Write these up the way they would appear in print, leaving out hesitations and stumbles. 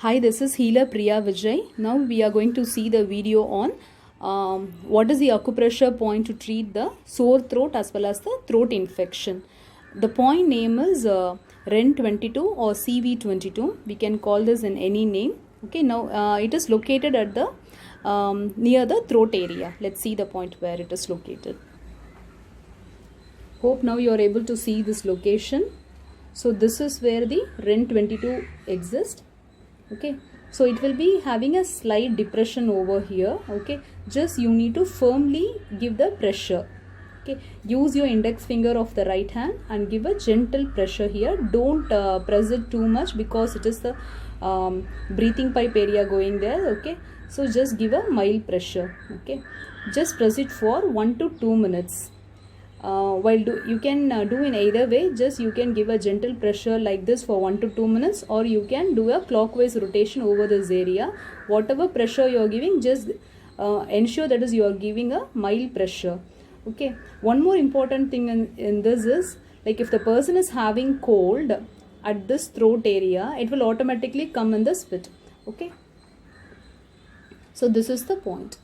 Hi, this is healer Priya Vijay. Now we are going to see the video on what is the acupressure point to treat the sore throat as well as the throat infection. The point name is REN22 or CV22. We can call this in any name. Okay, now it is located at the near the throat area. Let's see the point where it is located. Hope now you are able to see this location. So this is where the REN22 exists. Okay, so it will be having a slight depression over here. Okay, just you need to firmly give the pressure. Okay, use your index finger of the right hand and give a gentle pressure here. Don't press it too much because it is the breathing pipe area going there. Okay, so just give a mild pressure. Okay, just press it for 1 to 2 minutes. You can do in either way. Just you can give a gentle pressure like this for 1 to 2 minutes, or you can do a clockwise rotation over this area. Whatever pressure you are giving, just ensure that is you are giving a mild pressure. Okay, one more important thing in this is, like, if the person is having cold at this throat area, it will automatically come in the spit. Okay, so this is the point.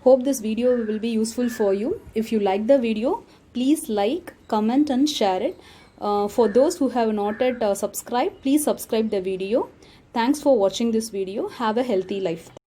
Hope this video will be useful for you. If you like the video, please like, comment and share it. For those who have not yet subscribed, please subscribe the video. Thanks for watching this video. Have a healthy life.